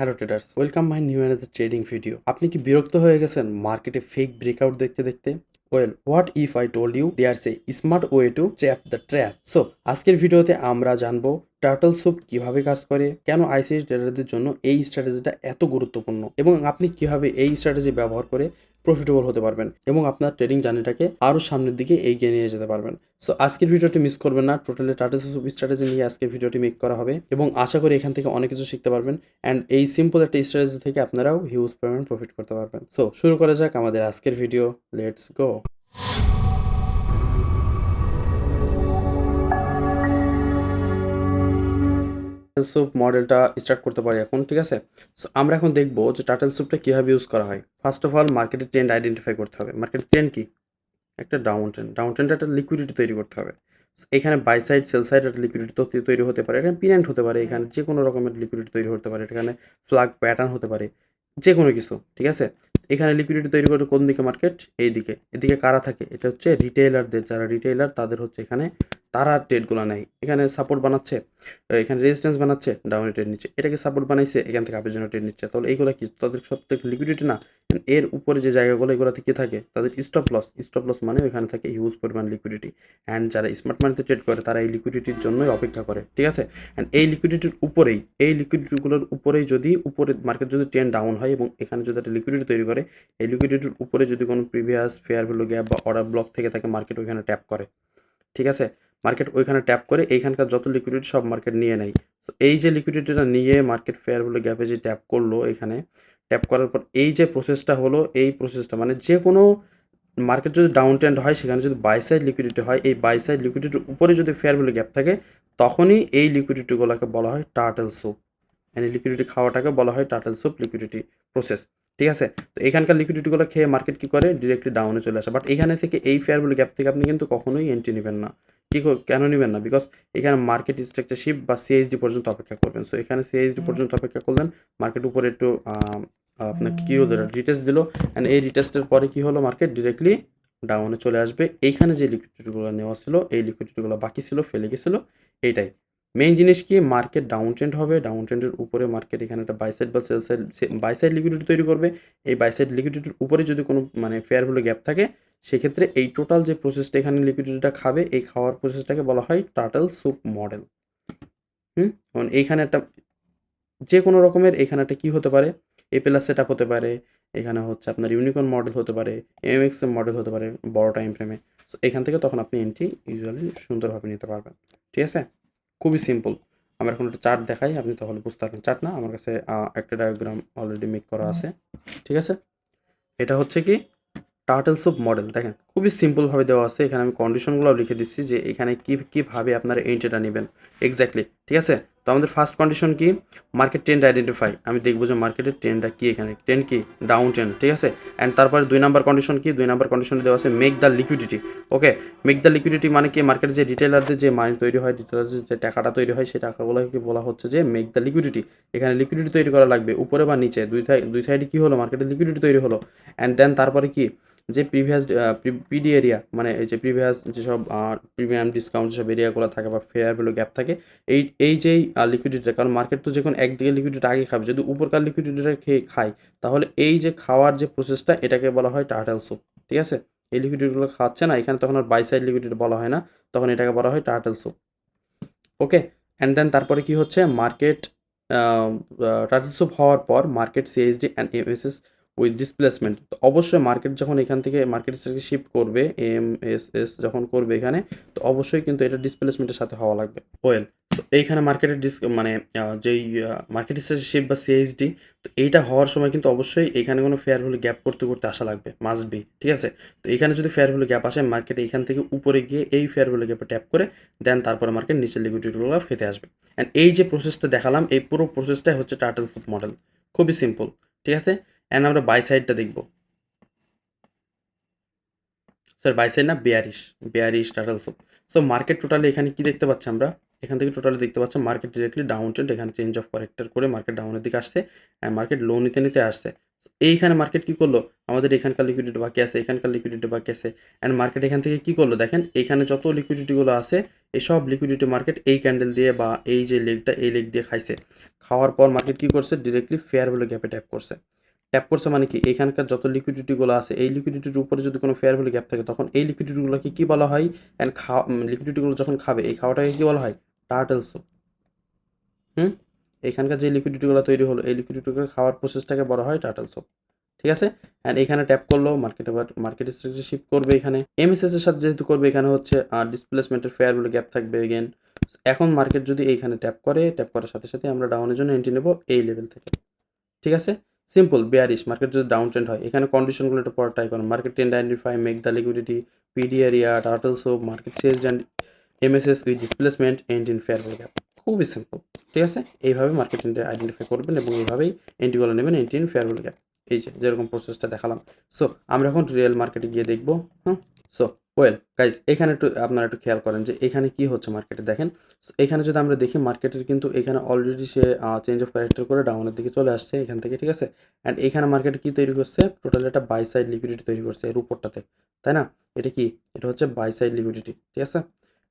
Hello traders, welcome my new another trading video. আপনি কি বিরক্ত হয়ে গেছেন মার্কেটে ফেক ব্রেকআউট দেখতে দেখতে? Well, what if I told you there's a smart way to trap the trap. So আজকের ভিডিওতে আমরা জানবো টার্টল স্যুপ কিভাবে কাজ করে, কেন আইসিআইসি ট্রেডারদের জন্য এই স্ট্র্যাটেজিটা এত গুরুত্বপূর্ণ, এবং আপনি কিভাবে এই স্ট্র্যাটেজি ব্যবহার করে প্রফিটেবল হতে পারবেন এবং আপনার ট্রেডিং জার্নিটাকে আরও সামনের দিকে এগিয়ে নিয়ে যেতে পারবেন। সো আজকের ভিডিওটি মিস করবেন না। টোটালি টার্টল স্যুপ স্ট্র্যাটেজি নিয়ে আজকের ভিডিওটি মেক করা হবে এবং আশা করি এখান থেকে অনেক কিছু শিখতে পারবেন। অ্যান্ড এই সিম্পল একটা স্ট্র্যাটেজি থেকে আপনারাও হিউজ পরিমাণ প্রফিট করতে পারবেন। সো শুরু করা যাক আমাদের আজকের ভিডিও। Let's go. স্যুপ মডেলটা স্টার্ট করতে পারি এখন, ঠিক আছে? সো আমরা এখন দেখবো যে টার্টল স্যুপটা কীভাবে ইউজ করা হয়। ফার্স্ট অফ অল মার্কেটের ট্রেন্ড আইডেন্টিফাই করতে হবে। মার্কেটের ট্রেন্ড কি? একটা ডাউন ট্রেন্ড। ডাউন ট্রেন্ডে একটা লিকুইডিটি তৈরি করতে হবে। এখানে বাই সাইড সেল সাইড একটা লিকুইডিটি তৈরি হতে পারে। এটা পিনেন্ট হতে পারে, এখানে যে কোনো রকমের লিকুইডিটি তৈরি হতে পারে, এখানে ফ্ল্যাগ প্যাটার্ন হতে পারে, যে কোনো কিছু, ঠিক আছে? এখানে লিকুইডিটি তৈরি করে কোন দিকে মার্কেট? এই দিকে। এদিকে কারা থাকে? এটা হচ্ছে রিটেইলারদের, যারা রিটেইলার তাদের হচ্ছে এখানে তারা ট্রেডগুলো নেয়। এখানে সাপোর্ট বানাচ্ছে, এখানে রেজিস্ট্যান্স বানাচ্ছে, ডাউনে ট্রেড নিচ্ছে, এটাকে সাপোর্ট বানাইছে, এখান থেকে আপের জন্য ট্রেড নিচ্ছে। তাহলে এইগুলো কি তাদের সব থেকে লিকুইডিটি না? এর উপরে যে জায়গাগুলো এগুলোতে কি থাকে? তাদের স্টপ লস। স্টপ লস মানে ওইখানে থাকে হিউজ পরিমাণ লিকুইডিটি। অ্যান্ড যারা স্মার্ট মানিতে ট্রেড করে তারা এই লিকুইডিটির জন্যই অপেক্ষা করে, ঠিক আছে? অ্যান্ড এই লিকুইডিটির উপরেই, এই লিকুইডিটিগুলোর উপরেই যদি উপরে মার্কেট যদি ট্রেন্ড ডাউন হয় এবং এখানে যদি একটা লিকুইডিটি তৈরি করে, এই লিকুইডিটির উপরে যদি কোনো প্রিভিয়াস ফেয়ার ভ্যালু গ্যাপ বা অর্ডার ব্লক থেকে থাকে, মার্কেট ওইখানে ট্যাপ করে, ঠিক আছে? মার্কেট ওইখানে ট্যাপ করে এইখানকার যত লিকুইডিটি সব মার্কেট নিয়ে নেয়। তো এই যে লিকুইডিটিটা নিয়ে মার্কেট ফেয়ার ভ্যালু গ্যাপে যে ট্যাপ করলো, এখানে ট্যাপ করার পর এই যে প্রসেসটা হলো, এই প্রসেসটা মানে যে কোনো মার্কেট যদি ডাউন ট্রেন্ড হয়, সেখানে যদি বাই সাইড লিকুইডিটি হয়, এই বাই সাইড লিকুইডিটির উপরে যদি ফেয়ার ভ্যালু গ্যাপ থাকে, তখনই এই লিকুইডিটিগুলোকে বলা হয় টার্টল স্যুপ। মানে লিকুইডিটি খাওয়াটাকে বলা হয় টার্টল স্যুপ লিকুইডিটি প্রসেস, ঠিক আছে? তো এখানকার লিকুইডিটিগুলো খেয়ে মার্কেট কী করে? ডিরেক্টলি ডাউনে চলে আসে। বাট এখানে থেকে এই ফেয়ার ভ্যালু গ্যাপ থেকে আপনি কিন্তু কখনোই এন্ট্রি নেবেন না। কেন নেবেন না? বিকজ এখানে মার্কেট স্ট্রাকচার শিফট বা সিএইচডি পর্যন্ত অপেক্ষা করবেন। সো এখানে সিএইচডি পর্যন্ত অপেক্ষা করলেন, মার্কেট উপরে একটু আপনাকে কী হলো, রিটেস্ট দিল, অ্যান্ড এই রিটেস্টের পরে কী হলো? মার্কেট ডিরেক্টলি ডাউনে চলে আসবে। এইখানে যে লিকুইডিটিগুলো নেওয়া ছিল, এই লিকুইডিটিগুলো বাকি ছিল, ফেলে গেছিলো, এইটাই মেইন জিনিস। কি মার্কেট ডাউন ট্রেন্ড হবে, ডাউন ট্রেন্ডের উপরে মার্কেট এখানে একটা বাই সাইড বা sell side, buy side liquidity তৈরি করবে। এই বাই সাইড লিকুইডিটির উপরে যদি কোনো মানে ফেয়ার ভ্যালু গ্যাপ থাকে, সেক্ষেত্রে এই টোটাল যে প্রসেসটা এখানে লিকুইডিটিটা খাবে, এই খাওয়ার প্রসেসটাকে বলা হয় টার্টল স্যুপ মডেল। এবং এইখানে একটা যে কোনো রকমের এখানে একটা কী হতে পারে? এ প্লাস সেট আপ হতে পারে, এখানে হচ্ছে আপনার ইউনিকর্ন মডেল হতে পারে, এমএক্সএম মডেল হতে পারে বড় টাইম ফ্রেমে। সো এখান থেকে তখন আপনি এন্ট্রি ইউজুয়ালি সুন্দরভাবে নিতে পারবেন, ঠিক আছে? খুবই সিম্পল। আমরা এখন একটা চার্ট দেখাই, আপনি তাহলে বুঝতে পারবেন। চার্ট না, আমার কাছে একটা ডায়াগ্রাম অলরেডি মেক করা আছে, ঠিক আছে? এটা হচ্ছে কি টার্টল স্যুপ মডেল। দেখেন খুবই সিম্পলভাবে দেওয়া আছে। এখানে আমি কন্ডিশনগুলোও লিখে দিচ্ছি যে এখানে কীভাবে আপনারা এন্ট্রিটা নেবেন এক্স্যাক্টলি, ঠিক আছে? তো আমাদের ফার্স্ট কন্ডিশন কি? Market trend identify. আমি দেখবো যে মার্কেটের ট্রেন্ডটা কী, এখানে ট্রেন্ড কি? ডাউন ট্রেন্ড, ঠিক আছে? অ্যান্ড তারপরে 2 নাম্বার কন্ডিশন কি? 2 নাম্বার কন্ডিশনে দেওয়া আছে make the liquidity. Okay, make the liquidity মানে কি? মার্কেটে যে রিটেলারদের যে মানি তৈরি হয়, রিটেলারদের যে টাকাটা তৈরি হয়, সেই টাকাগুলোকে বলা হচ্ছে যে মেক দ্য লিকুইডিটি। এখানে লিকুইডিটি তৈরি করা লাগবে উপরে বা নিচে, দুই সাইডে কী হলো? মার্কেটে লিকুইডিটি তৈরি হলো। অ্যান্ড দেন তারপরে কি? যে প্রিভিয়াস পিডি এরিয়া, মানে এই যে প্রিভিয়াস যেসব প্রিমিয়াম ডিসকাউন্ট যেসব এরিয়াগুলো থাকে বা ফেয়ার ভ্যালু গ্যাপ থাকে, এই যেই লিকুইডিটিটা, কারণ মার্কেট তো যখন একদিকে লিকুইডিটি আগে খাবে, যদি উপরকার লিকুইডিটিটা খায়, তাহলে এই যে খাওয়ার যে প্রসেসটা, এটাকে বলা হয় টার্টল স্যুপ, ঠিক আছে? এই লিকুইডিটিগুলো খাচ্ছে না, এখানে তখন আর বাই সাইড লিকুইডিটি বলা হয় না, তখন এটাকে বলা হয় turtle soup. Okay, and then তারপরে কি হচ্ছে? মার্কেট টার্টল স্যুপ হওয়ার পর market CHD and MSS with displacement. তো অবশ্যই মার্কেট যখন এখান থেকে মার্কেট শিফট করবে, এমএসএস যখন করবে এখানে, তো অবশ্যই কিন্তু এটা ডিসপ্লেসমেন্টের সাথে হওয়া লাগবে। ওয়েল, তো এইখানে মার্কেটের মানে যেই মার্কেট শিফট বা সিএইচডি, তো এইটা হওয়ার সময় কিন্তু অবশ্যই এখানে কোনো ফেয়ার ভ্যালু গ্যাপ করতে করতে আসা লাগবে, মাস্ট বি, ঠিক আছে? তো এখানে যদি ফেয়ার ভ্যালু গ্যাপ আসে, মার্কেট এইখান থেকে উপরে গিয়ে এই ফেয়ার ভ্যালু গ্যাপে ট্যাপ করে দেন তারপরে মার্কেট নিচের লিকুইডিটিগুলো ফেটে আসবে। অ্যান্ড এই যে প্রসেসটা দেখালাম, এই পুরো প্রসেসটাই হচ্ছে টার্টল স্যুপ মডেল। খুবই সিম্পল, ঠিক আছে? অ্যান্ড আমরা বাই সাইডটা দেখব। স্যার বাই সাইড না, bearish turtle soup. So market totally এখানে কি দেখতে পাচ্ছি আমরা? এখান থেকে টোটালি দেখতে পাচ্ছি মার্কেট ডিরেক্টলি ডাউন ট্রেন্ড, এখানে চেঞ্জ অফ ক্যারেক্টার করে মার্কেট ডাউনের দিকে আসছে, অ্যান্ড মার্কেট লো নিতে নিতে আসছে। এইখানে মার্কেট কি করলো, আমাদের এখানকার লিকুইডিটি বাকি আছে, এখানকার লিকুইডিটি বাকি আছে, অ্যান্ড মার্কেট এখান থেকে কি করলো দেখেন, এইখানে যত লিকুইডিটিগুলো আছে এই সব লিকুইডিটি মার্কেট এই ক্যান্ডেল দিয়ে বা এই যে লেগটা এই লেগ দিয়ে খাইছে। খাওয়ার পর মার্কেট কি করছে, ডিরেক্টলি ফেয়ার ভ্যালু গ্যাপে ট্যাপ করছে। ট্যাপ করছে মানে কি, এখানকার যত লিকুইডিটিগুলো আছে এই লিকুইডিটির উপরে যদি কোনো ফেয়ার ভ্যালু গ্যাপ থাকে তখন এই লিকুইডিটিগুলোকে কি বলা হয়, অ্যান্ড লিকুইডিটিগুলো যখন খাবে এই খাওয়াটাকে কি বলা হয়, টার্টেল স্যুপ। এখানকার যে লিকুইডিটিগুলো তৈরি হলো এই লিকুইডিটিগুলো খাওয়ার প্রসেসটাকে বলা হয় টার্টেল স্যুপ। ঠিক আছে, অ্যান্ড এখানে ট্যাপ করলো মার্কেট, আবার মার্কেট স্ট্রাকচার শিফট করবে, এখানে এমএসএস এর সাথে যেহেতু করবে এখানে হচ্ছে ডিসপ্লেসমেন্টের ফেয়ার ভ্যালু গ্যাপ থাকবে এগেন। এখন মার্কেট যদি এইখানে ট্যাপ করে, ট্যাপ করার সাথে সাথে আমরা ডাউনের জন্য এন্ট্রি নেব এই লেভেল থেকে। ঠিক আছে, সিম্পল বেয়ারিশ মার্কেট যদি ডাউন ট্রেন্ড হয়, এখানে কন্ডিশনগুলো একটু পরে ট্রাই করুন। Market trend identify, make the liquidity, PD area, turtle soup, market change and MSS with displacement and in fair value gap. খুবই সিম্পল। ঠিক আছে, এইভাবে মার্কেট ট্রেন্ডে আইডেন্টিফাই করবেন এবং এইভাবেই এন্ট্রিগুলো নেবেন entry in fair value gap. এই যে যেরকম প্রসেসটা দেখালাম। সো আমরা এখন রিয়েল মার্কেটে গিয়ে দেখবো। সো ওয়েল গাইজ, এখানে একটু আপনারা একটু খেয়াল করেন যে এখানে কি হচ্ছে মার্কেটে দেখেন। এখানে যদি আমরা দেখি মার্কেটের কিন্তু এখানে already say change of character করে ডাউনের দিকে চলে আসছে এখান থেকে। ঠিক আছে, অ্যান্ড এখানে মার্কেট কি তৈরি করছে, টোটাল একটা বাই সাইড লিকুইডিটি তৈরি করছে এর উপরটাতে, তাই না? এটা কি, এটা হচ্ছে বাই সাইড লিকুইডিটি। ঠিক আছে,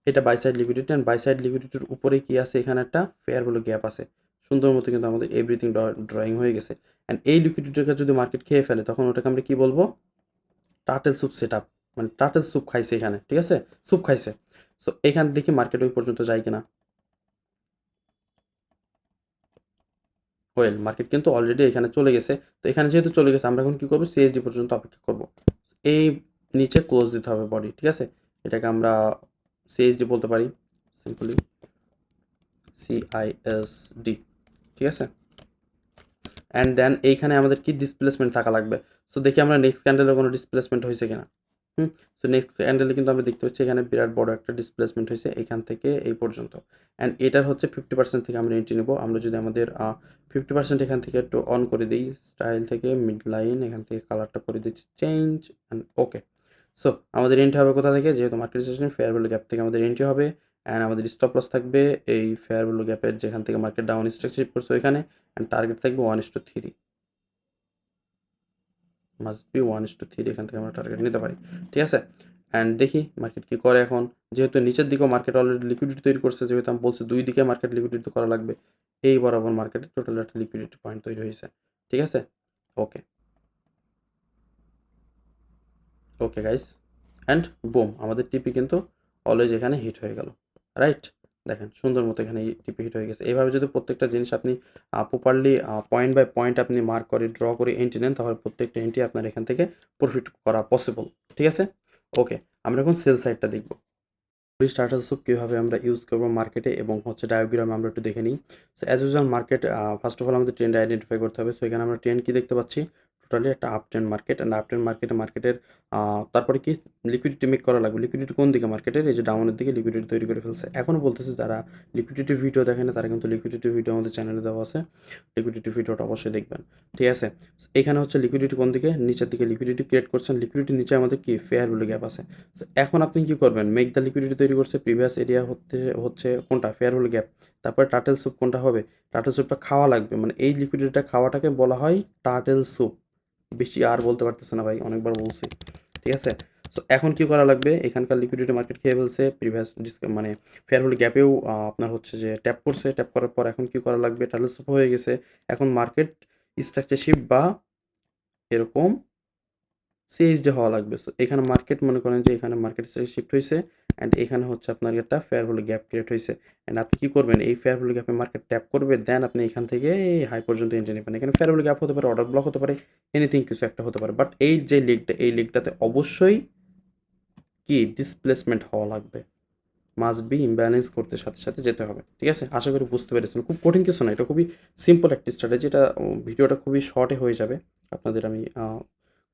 এটা buy side liquidity, and buy side লিকুইডিটির উপরে কি আছে, এখানে একটা ফেয়ার ভ্যালু গ্যাপ আছে। সুন্দর মতো কিন্তু আমাদের এভরিথিং ড্রয়িং হয়ে গেছে। অ্যান্ড এই লিকুইডিটিকে যদি মার্কেট খেয়ে ফেলে তখন ওটাকে আমরা কি বলবো, টার্টেল স্যুপ সেট আপ, মানে টার্টেল স্যুপ খাইছে এখানে। ঠিক আছে, স্যুপ খাইছে। সো এখান দেখি মার্কেট ওই পর্যন্ত যায় কিনা। ওয়েল মার্কেট কিন্তু অলরেডি এখানে চলে গেছে। তো এখানে যেহেতু চলে গেছে আমরা এখন কি করবো, সিএসডি পর্যন্ত অপেক্ষা করব। এই নিচে ক্লোজ দিতে হবে বডি। ঠিক আছে, এটাকে আমরা সিএসডি বলতে পারি, সিম্পলি সিআইএসডি। ঠিক আছে, অ্যান্ড দেন এইখানে আমাদের কি ডিসপ্লেসমেন্ট থাকা লাগবে। সো দেখি আমরা নেক্সট ক্যান্ডেলে কোনো ডিসপ্লেসমেন্ট হয়েছে কিনা। তো নেক্সট ক্যান্ডেলে কিন্তু আমরা দেখতে পাচ্ছি এখানে বিরাট বড় একটা ডিসপ্লেসমেন্ট হয়েছে এখান থেকে এই পর্যন্ত। অ্যান্ড এটার হচ্ছে 50% থেকে আমরা এন্ট্রি নেবো। আমরা যদি আমাদের 50% এখান থেকে একটু অন করে দিই, স্টাইল থেকে মিড লাইন, এখান থেকে কালারটা করে দিচ্ছি চেঞ্জ, অ্যান্ড ওকে। সো আমাদের এন্ট্রি হবে কোথা থেকে, যেহেতু market session fair value gap থেকে আমাদের এন্ট্রি হবে, অ্যান্ড আমাদের স্টপ লস থাকবে এই ফেয়ার ভ্যালু গ্যাপের যেখান থেকে মার্কেট ডাউন স্ট্রাকচার করছে ওইখানে, অ্যান্ড টার্গেট থাকবে 1:3, মাস্ট বি 1:3, এখান থেকে আমরা টার্গেট নিতে পারি। ঠিক আছে, অ্যান্ড দেখি মার্কেট কী করে এখন। যেহেতু নিচের দিকেও মার্কেট অলরেডি লিকুইডিটি তৈরি করছে, যেহেতু আমি বলছি দুই দিকে মার্কেট লিকুইডিটি করা লাগবে, এই বরাবর মার্কেটে টোটাল একটা লিকুইডিটি পয়েন্ট তৈরি হয়েছে। ঠিক আছে, ওকে ওকে গাইস, অ্যান্ড বুম, আমাদের টিপি কিন্তু অলওয়েজ এখানে হিট হয়ে গেল। রাইট, দেখেন সুন্দর মতো এখানে টিপি হিট হয়ে গেছে। এইভাবে যদি প্রত্যেকটা জিনিস আপনি প্রপারলি পয়েন্ট বাই পয়েন্ট আপনি মার্ক করে ড্র করে এন্ট্রি নেন, তাহলে প্রত্যেকটা এন্ট্রি আপনার এখান থেকে প্রফিট করা পসিবল। ঠিক আছে, ওকে, আমরা এখন সেল সাইডটা দেখব। স্টার্টার সুপ কীভাবে আমরা ইউজ করবো মার্কেটে এবং হচ্ছে ডায়াগ্রাম আমরা একটু দেখে নিই। So as usual market, first of all আমাদের ট্রেন্ড আইডেন্টিফাই করতে হবে। সো এখানে আমরা ট্রেন্ড কী দেখতে পাচ্ছি, টোটালি একটা up trend market, and up trend মার্কেটের তারপরে কি লিকুইডিটি মেক করা লাগবে। লিকুইডিটি কোন দিকে, মার্কেটের এই যে ডাউনের দিকে লিকুইডিটি তৈরি করে ফেলছে। এখনও বলতেছে যারা লিকুইডিটি ভিডিও দেখেন না তারা কিন্তু লিকুইডিটি ভিডিও আমাদের চ্যানেলে দেওয়া আছে, লিকুইডিটি ভিডিওটা অবশ্যই দেখবেন। ঠিক আছে, এখানে হচ্ছে লিকুইডিটি কোন দিকে, নিচের দিকে লিকুইডিটি ক্রিয়েট করছেন। লিকুইডিটি নিচে আমাদের কি ফেয়ার ভ্যালু গ্যাপ আছে। এখন আপনি কি করবেন, মেক দ্য লিকুইডিটি তৈরি করছে, প্রিভিয়াস এরিয়া হচ্ছে কোনটা, ফেয়ার ভ্যালু গ্যাপ। তারপরে টার্টেল স্যুপ কোনটা হবে, টার্টেল স্যুপটা খাওয়া লাগবে, মানে এই লিকুইডিটিটা খাওয়াটাকে বলা হয় টার্টেল স্যুপ। বেশি আর বলতে পারতেছে না ভাই, অনেকবার বলছি। ঠিক আছে, তো এখন কি করা লাগবে, এখানকার লিকুইডিটি মার্কেট খেয়ে ফেলছে, প্রিভিয়াস মানে ফেয়ার ভ্যালু গ্যাপেও আপনার হচ্ছে যে ট্যাপ করছে, ট্যাপ করার পর এখন কি করা লাগবে, টার্টেল স্যুপ হয়ে গেছে। এখন মার্কেট স্ট্রাকচার শিফট বা এরকম সিএইচডি হওয়া লাগবে। সো এখানে মার্কেট মনে করেন যে এখানে মার্কেট শিফট হয়েছে, অ্যান্ড এখানে হচ্ছে আপনার একটা ফেয়ার ভ্যালু গ্যাপ ক্রিয়েট হয়েছে। অ্যান্ড আপনি কী করবেন, এই ফেয়ার ভ্যালু গ্যাপে মার্কেট ট্যাপ করবে, দেন আপনি এখান থেকে এই হাই পর্যন্ত এন্ট্রি নেবেন। এখানে ফেয়ার ভ্যালু গ্যাপ হতে পারে, অর্ডার ব্লক হতে পারে, এনিথিং কিছু একটা হতে পারে। বাট এই যে লিগটা, এই লিগটাতে অবশ্যই কি ডিসপ্লেসমেন্ট হওয়া লাগবে, মাস্ট বি ইমব্যালেন্স করতে সাথে সাথে যেতে হবে। ঠিক আছে, আশা করি বুঝতে পেরেছেন। খুব কঠিন কিছু না, এটা খুবই সিম্পল একটি স্ট্র্যাটেজি। এটা ভিডিওটা খুবই শর্টে হয়ে যাবে, আপনাদের আমি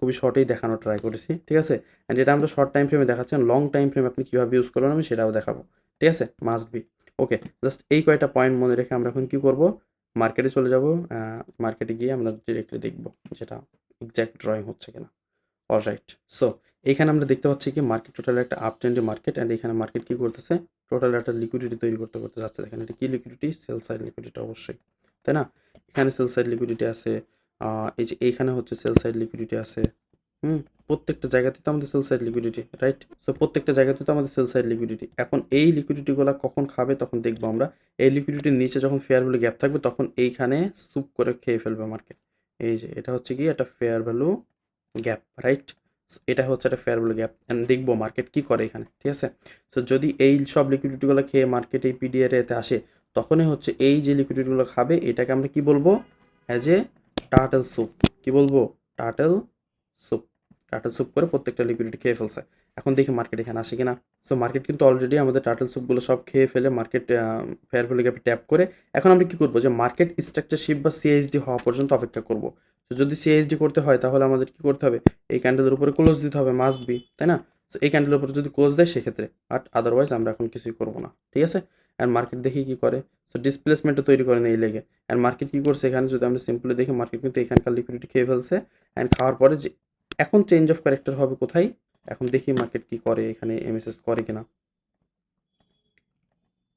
খুবই শর্টেই দেখানোর ট্রাই করেছি। ঠিক আছে, অ্যান্ড এটা আমরা শর্ট টাইম ফ্রেমে দেখাচ্ছেন, লং টাইম ফ্রেম আপনি কীভাবে ইউজ করবেন আমি সেটাও দেখাবো। ঠিক আছে, মাস্ট বি ওকে। জাস্ট এই কয়টা পয়েন্ট মনে রেখে আমরা এখন কী করবো, মার্কেটে চলে যাব। মার্কেটে গিয়ে আমরা ডিরেক্টলি দেখবো যেটা এক্স্যাক্ট ড্রয়িং হচ্ছে কিনা। অলরাইট, সো এইখানে আমরা দেখতে পাচ্ছি কি মার্কেট টোটাল একটা আপ ট্রেন্ডে মার্কেট, অ্যান্ড এখানে মার্কেট কি করতেছে, টোটাল একটা লিকুইডিটি তৈরি করতে করতে যাচ্ছে। দেখেন এটা কি লিকুইডিটি, সেল সাইড লিকুইডিটি অবশ্যই, তাই না? এখানে সেল সাইড লিকুইডিটি আছে, এই যে এইখানে হচ্ছে সেল সাইড লিকুইডিটি আছে। প্রত্যেকটা জায়গাতে তো আমাদের sell side liquidity, right? So প্রত্যেকটা জায়গাতে তো আমাদের সেল সাইড লিকুইডিটি। এখন এই লিকুইডিটিগুলা কখন খাবে তখন দেখবো আমরা। এই লিকুইডিটির নিচে যখন ফেয়ার ভ্যালু গ্যাপ থাকবে তখন এইখানে স্যুপ করে খেয়ে ফেলবে মার্কেট। এই যে এটা হচ্ছে কি একটা ফেয়ার ভ্যালু গ্যাপ, রাইট? এটা হচ্ছে একটা ফেয়ার ভ্যালু গ্যাপ অ্যান্ড দেখবো মার্কেট কি করে এখানে, ঠিক আছে? সো যদি এই সব লিকুইডিটিগুলো খেয়ে মার্কেট এই পিডিআর এতে আসে তখনই হচ্ছে এই যে লিকুইডিটিগুলো খাবে এটাকে আমরা কি বলবো? As a turtle soup. কি বলবো? Turtle soup. টার্টল স্যুপ করে প্রত্যেকটা লিকুইডিটি খেয়ে ফেলছে। এখন দেখি মার্কেট এখানে আসে কিনা। সো মার্কেট কিন্তু অলরেডি আমাদের টার্টল স্যুপগুলো সব খেয়ে ফেলে মার্কেট ফেয়ার ভ্যালু গ্যাপে ট্যাপ করে এখন আমরা কি করবো যে মার্কেট স্ট্রাকচার শিফট বা সিএইচডি হওয়া পর্যন্ত অপেক্ষা করবো। তো যদি সিএইচডি করতে হয় তাহলে আমাদের কি করতে হবে? এই ক্যান্ডেলের উপরে ক্লোজ দিতে হবে, মাস্ট বি, তাই না? সো এই ক্যান্ডেলের উপরে যদি ক্লোজ দেয় সেক্ষেত্রে, বাট আদারওয়াইজ আমরা এখন কিছুই করবো না, ঠিক আছে? অ্যান্ড মার্কেট দেখি কি করে। সো ডিসপ্লেসমেন্টও তৈরি করে নেই লেগে। অ্যান্ড মার্কেট কী করছে এখানে যদি আমরা সিম্পলি দেখি মার্কেট কিন্তু এখানকার লিকুইডিটি খেয়ে ফেলছে। অ্যান্ড খাওয়ার পরে যে এখন চেঞ্জ অফ ক্যারেক্টার হবে কোথায়? এখন দেখি মার্কেট কি করে, এখানে এমএসএস করে কিনা।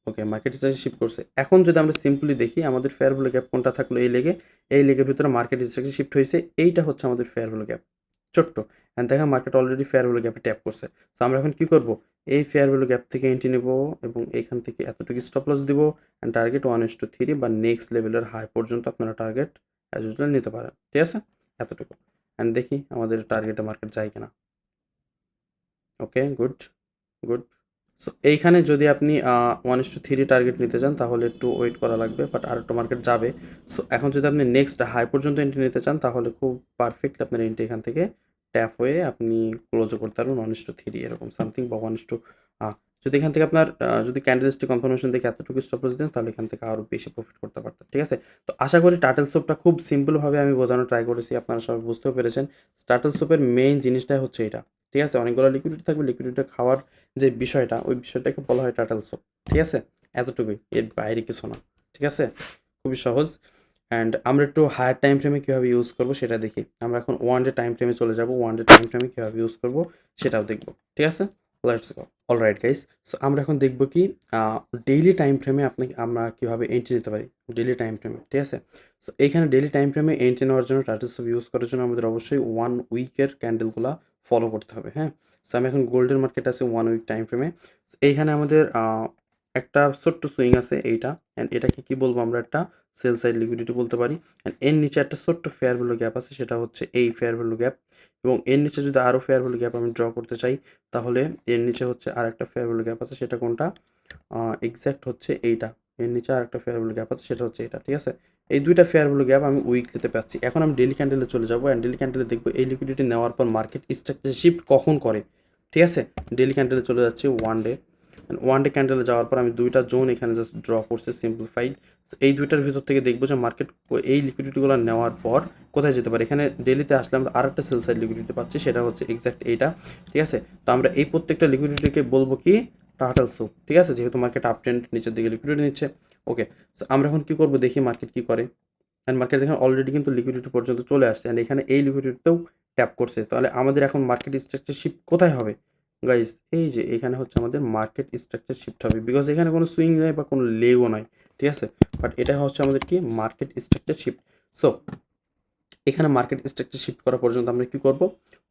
ওকে, মার্কেট স্ট্রাকচার শিফট করছে। এখন যদি আমরা সিম্পলি দেখি আমাদের ফেয়ার ভ্যালু গ্যাপ কোনটা থাকলো এই লেগে, এই লেগের ভিতরে মার্কেট স্ট্রাকচার শিফট হয়েছে, এইটা হচ্ছে আমাদের ফেয়ার ভ্যালু গ্যাপ, ছোট্ট। অ্যান্ড দেখা মার্কেট অলরেডি ফেয়ার ভ্যালু গ্যাপে ট্যাপ করছে। সো আমরা এখন কি করব? এই ফেয়ার ভ্যালু গ্যাপ থেকে এন্ট্রি নেব এবং এখান থেকে এতটুকু স্টপ লস দিব অ্যান্ড টার্গেট 1:3 বা নেক্সট লেভেলের হাই পর্যন্ত আপনারা টার্গেট অ্যাজ ইউজুয়াল নিতে পারেন, ঠিক আছে? এতটুকু। অ্যান্ড দেখি আমাদের টার্গেটে মার্কেট যায় কিনা। ওকে, গুড, গুড। সো এইখানে যদি আপনি 1:3 টার্গেট নিতে চান তাহলে একটু ওয়েট করা লাগবে, বাট আরেকটু মার্কেট যাবে। সো এখন যদি আপনি নেক্সট হাই পর্যন্ত এন্ট্রি নিতে চান তাহলে খুব পারফেক্ট আপনার এন্ট্রি এখান থেকে ট্যাপ হয়ে আপনি ক্লোজও করতে পারবেন 1:3 এরকম সামথিং বা 1:, যদি এখান থেকে আপনার যদি ক্যান্ডেলস্টিক কনফার্মেশন দেখে এতটুকু স্টপ লস দেন তাহলে এখান থেকে আরও বেশি প্রফিট করতে পারতেন, ঠিক আছে? তো আশা করি টার্টল সোপটা খুব সিম্পলভাবে আমি বোঝানোর ট্রাই করেছি, আপনারা সবাই বুঝতেও পেরেছেন। টার্টল সোপের মেইন জিনিসটাই হচ্ছে এটা, ঠিক আছে? অনেকগুলো লিকুইডিটি থাকবে, লিকুইডিটি খাওয়ার যে বিষয়টা ওই বিষয়টাকে বলা হয় টার্টল সোপ, ঠিক আছে? এতটুকুই, এর বাইরে কিছু না, ঠিক আছে? খুবই সহজ। অ্যান্ড আমরা একটু হায়ার টাইম ফ্রেমে কীভাবে ইউজ করবো সেটা দেখি। আমরা এখন 1 ডে টাইম ফ্রেমে চলে যাব, 1 ডে টাইম ফ্রেমে কীভাবে ইউজ করবো সেটাও দেখবো, ঠিক আছে? Let's go. Alright guys, so আমরা এখন দেখবো কি ডেইলি টাইম ফ্রেমে আমরা কীভাবে এন্ট্রি নিতে পারি ডেইলি টাইম ফ্রেমে, ঠিক আছে? সো এইখানে ডেইলি টাইম ফ্রেমে এন্ট্রি নেওয়ার জন্য টার্টল সোপ ইউজ করার জন্য আমাদের অবশ্যই 1 উইকের ক্যান্ডেলগুলো ফলো করতে হবে, হ্যাঁ? সো আমি এখন গোল্ডের মার্কেট আছে 1 উইক টাইম ফ্রেমে। এইখানে আমাদের একটা ছোট্ট সুইং আছে এইটা, অ্যান্ড এটাকে কি বলবো আমরা? একটা সেল সাইড লিকুইডিটি বলতে পারি। অ্যান্ড এর নিচে একটা ছোট্ট ফেয়ার ভ্যালু গ্যাপ আছে, সেটা হচ্ছে এই ফেয়ার ভ্যালু গ্যাপ। এবং এর নিচে যদি আরও ফেয়ার ভ্যালু গ্যাপ আমি ড্র করতে চাই তাহলে এর নিচে হচ্ছে আরেকটা ফেয়ার ভ্যালু গ্যাপ আছে, সেটা কোনটা? এক্সাক্ট হচ্ছে এইটা। এর নিচে আরেকটা ফেয়ার ভ্যালু গ্যাপ আছে, সেটা হচ্ছে এটা, ঠিক আছে? এই দুইটা ফেয়ার ভ্যালু গ্যাপ আমি উইকলিতে পাচ্ছি। এখন আমি ডেইলি ক্যান্ডেলে চলে যাবো অ্যান্ড ডেইলি ক্যান্ডেলে দেখবো এই লিকুইডিটি নেওয়ার পর মার্কেট স্ট্রাকচার শিফট কখন করে, ঠিক আছে? ডেইলি ক্যান্ডেলে চলে যাচ্ছি 1 ডে। ওয়ান ডে ক্যান্ডেলে যাওয়ার পর আমি দুইটা জোন এখানে জাস্ট ড্র করছি সিম্পলিফাইড। এই দুইটার ভিতর থেকে দেখবো যে মার্কেট এই লিকুইডিটিগুলো নেওয়ার পর কোথায় যেতে পারে। এখানে ডেলিতে আসলে আমরা আরেকটা সেল সাইড লিকুইডিটি পাচ্ছি, সেটা হচ্ছে এক্স্যাক্ট এইটা, ঠিক আছে? তো আমরা এই প্রত্যেকটা লিকুইডিটিকে বলবো কি? টার্টল সোপ, ঠিক আছে? যেহেতু মার্কেট আপ ট্রেন্ড নিচের দিকে লিকুইডিটি নিচ্ছে। ওকে, তো আমরা এখন কী করবো দেখি মার্কেট কী করে। অ্যান্ড মার্কেট দেখেন অলরেডি কিন্তু লিকুইডিটি পর্যন্ত চলে আসছে অ্যান্ড এখানে এই লিকুইডিটিতেও ট্যাপ করছে। তাহলে আমাদের এখন মার্কেট স্ট্রাকচার শিফট কোথায় হবে গাইস? এই যে এখানে হচ্ছে আমাদের মার্কেট স্ট্রাকচার শিফট হবে, বিকজ এখানে কোনো সুইং নেই বা কোনো লেগও নাই, ঠিক আছে? বাট এটা হচ্ছে আমাদের কি? Market structure shift. সো এখানে মার্কেট স্ট্রাকচার শিফট করা পর্যন্ত আমরা কি করব?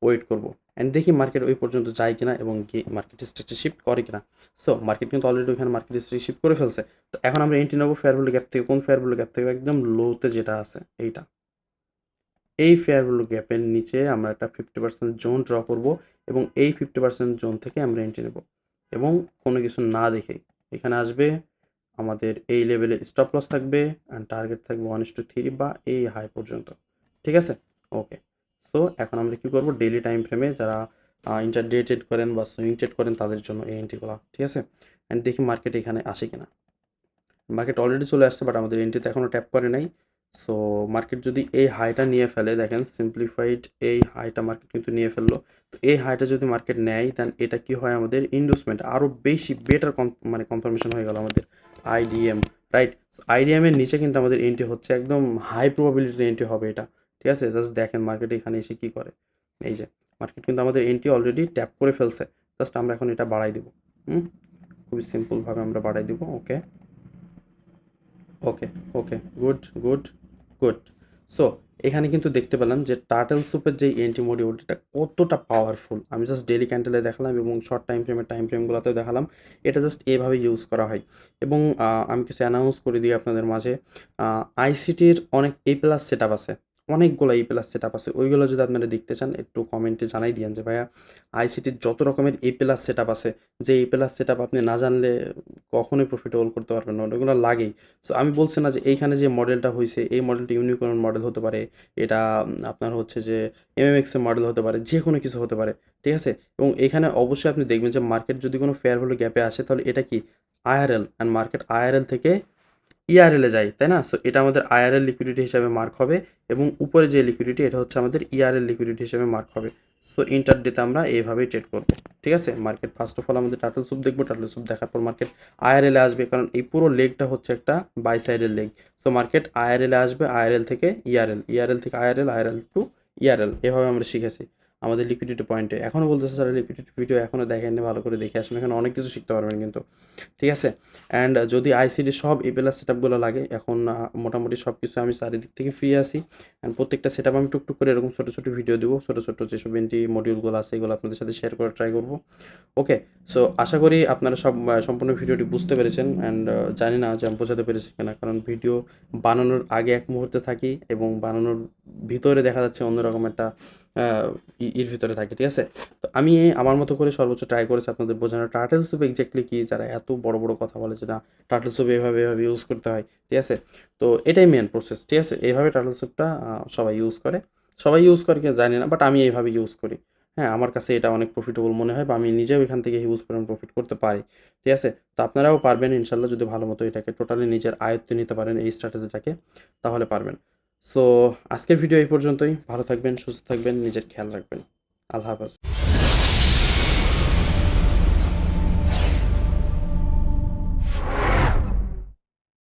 ওয়েট করব অ্যান্ড দেখি মার্কেট ওই পর্যন্ত যায় কিনা এবং কি মার্কেট স্ট্রাকচার শিফট করে কিনা। সো মার্কেট কিন্তু অলরেডি ওইখানে মার্কেট স্ট্রাকচার শিফট করে ফেলছে। তো এখন আমরা এন্ট্রি নেবো ফেয়ার ভ্যালু গ্যাপ থেকে। কোন ফেয়ার ভ্যালু গ্যাপ থেকে? একদম লোতে যেটা আছে এইটা। এই ফেয়ার ভ্যালু গ্যাপের নিচে আমরা একটা 50% জোন ড্র করব এবং এই 50% জোন থেকে আমরা এন্ট্রি নেব এবং কোনো কিছু না দেখেই এখানে আসবে। আমাদের এই লেভেলে স্টপ লস থাকবে অ্যান্ড টার্গেট থাকবে 1:3 বা এই হাই পর্যন্ত, ঠিক আছে? ওকে, সো এখন আমরা কী করবো? ডেইলি টাইম ফ্রেমে যারা ইন্টারডে ট্রেড করেন বা সুইং ট্রেড করেন তাদের জন্য এই এন্ট্রিগুলো, ঠিক আছে? অ্যান্ড দেখি মার্কেট এখানে আসে কিনা। মার্কেট অলরেডি চলে আসছে বাট আমাদের এন্ট্রিতে এখনও ট্যাপ করে নাই। সো মার্কেট যদি এই হাইটা নিয়ে ফেলে, দেখেন সিম্পলিফাইড এই হাইটা মার্কেট কিন্তু নিয়ে ফেললো। তো এই হাইটা যদি মার্কেট নেয় দেন এটা কি হয়? আমাদের ইন্ডুসমেন্ট আরও বেশি বেটার মানে কনফার্মেশন হয়ে গেল আমাদের আইডিএম, রাইট? আইডিএমের নিচে কিন্তু আমাদের এন্ট্রি হচ্ছে, একদম হাই প্রবাবিলিটির এন্ট্রি হবে এটা, ঠিক আছে? জাস্ট দেখেন মার্কেট এখানে এসে কী করে। এই যে মার্কেট কিন্তু আমাদের এন্ট্রি অলরেডি ট্যাপ করে ফেলছে, জাস্ট আমরা এখন এটা বাড়াই দেবো। খুবই সিম্পলভাবে আমরা বাড়াই দেবো। ওকে, ওকে, ওকে, গুড, গুড, গুড। সো এখানে কিন্তু দেখতে পেলাম যে টার্টল স্যুপের যে এন্ট্রি মডিউল এটা কতটা পাওয়ারফুল। আমি জাস্ট ডেইলি ক্যান্ডেলে দেখালাম এবং শর্ট টাইম ফ্রেমগুলোতেও দেখালাম। এটা জাস্ট এভাবে ইউজ করা হয় এবং আমি কিছু অ্যানাউন্স করে দিই আপনাদের মাঝে। আইসিটির অনেক এ প্লাস সেটআপ আছে। অনেকগুলো এ প্লাস সেটআপ আছে। ওইগুলো যদি আপনারা দেখতে চান একটু কমেন্টে জানাই দিয়েন যে ভাইয়া আইসিটির যত রকমের এ প্লাস সেটআপ আছে, যে এ প্লাস সেটআপ আপনি না জানলে কখনোই প্রফিটেবল করতে পারবেন না। ওগুলো লাগেই। সো আমি বলছি না যে এইখানে যে মডেলটা হইছে এই মডেলটা ইউনিকর্ন মডেল হতে পারে। এটা আপনার হচ্ছে যে এমএমএক্স এর মডেল হতে পারে, যেকোনো কিছু হতে পারে। ঠিক আছে? এবং এখানে অবশ্যই আপনি দেখবেন যে মার্কেট যদি কোনো ফেয়ার ভ্যালু গ্যাপে আসে তাহলে এটা কি আইআরএল, অ্যান্ড মার্কেট আইআরএল থেকে ইআরএল এ যায়, তাই না? সো এটা আমাদের আইআরএল লিকুইডিটি হিসাবে মার্ক হবে এবং উপরে যে লিকুইডিটি এটা হচ্ছে আমাদের ইআরএল লিকুইডিটি হিসাবে মার্ক হবে। সো ইন্টারডেতে আমরা এইভাবেই ট্রেড করব। ঠিক আছে? মার্কেট ফার্স্ট অফ অল আমাদের টার্টল স্যুপ দেখব, টার্টল স্যুপ দেখার পর মার্কেট আইআরএল এ আসবে, কারণ এই পুরো লেগটা হচ্ছে একটা বাই সাইডের লেগ। সো মার্কেট আইআরএল এ আসবে, আইআরএল থেকে ইআরএল, ইআরএল থেকে আইআরএল, আইআরএল টু ইআরএল, এভাবে আমরা শিখেছি আমাদের লিকুইডিটি পয়েন্টে। এখনও বলতেছে স্যার লিকুইডিটি ভিডিও এখনও দেখেননি, ভালো করে দেখে আসুন, এখানে অনেক কিছু শিখতে পারবেন কিন্তু। ঠিক আছে? অ্যান্ড যদি আইসিডি সব এ প্লাস সেটআপগুলো লাগে, এখন মোটামুটি সব কিছু আমি চারিদিক থেকে ফ্রি আছি। অ্যান্ড প্রত্যেকটা সেটআপ আমি টুকটুক করে এরকম ছোটো ছোটো ভিডিও দেবো, ছোটো ছোটো যেসব এন্ট্রি মডিউলগুলো আছে এগুলো আপনাদের সাথে শেয়ার করার ট্রাই করবো। ওকে, সো আশা করি আপনারা সব সম্পূর্ণ ভিডিওটি বুঝতে পেরেছেন। অ্যান্ড জানি না যে আমি বোঝাতে পেরেছি কিনা, কারণ ভিডিও বানানোর আগে এক মুহূর্তে থাকি এবং বানানোর ভিতরে দেখা যাচ্ছে অন্যরকম একটা এর ভিতরে থাকি। ঠিক আছে? তো আমি আমার মতো করে সর্বোচ্চ ট্রাই করেছি আপনাদের বোঝানোর। টার্টল স্যুপ এক্স্যাক্টলি কি, যারা এত বড় বড় কথা বলে যে না টার্টল স্যুপ এভাবে এভাবে ইউজ করতে হয়। ঠিক আছে? তো এটাই মেন প্রসেস। ঠিক আছে? এইভাবে টার্টল স্যুপটা সবাই ইউজ করে। সবাই ইউজ করে কিনা জানি না, বাট আমি এইভাবে ইউজ করি। হ্যাঁ, আমার কাছে এটা অনেক প্রফিটেবল মনে হয় বা আমি নিজেও এখান থেকে হিউজ পরিমাণ প্রফিট করতে পারি। ঠিক আছে? তো আপনারাও পারবেন ইনশাল্লাহ, যদি ভালো মতো এটাকে টোটালি নিজের আয়ত্তে নিতে পারেন এই স্ট্র্যাটেজিটাকে, তাহলে পারবেন। সো আজকের ভিডিও এই পর্যন্তই। ভালো থাকবেন, সুস্থ থাকবেন, নিজের খেয়াল রাখবেন। আল্লাহ হাফেজ।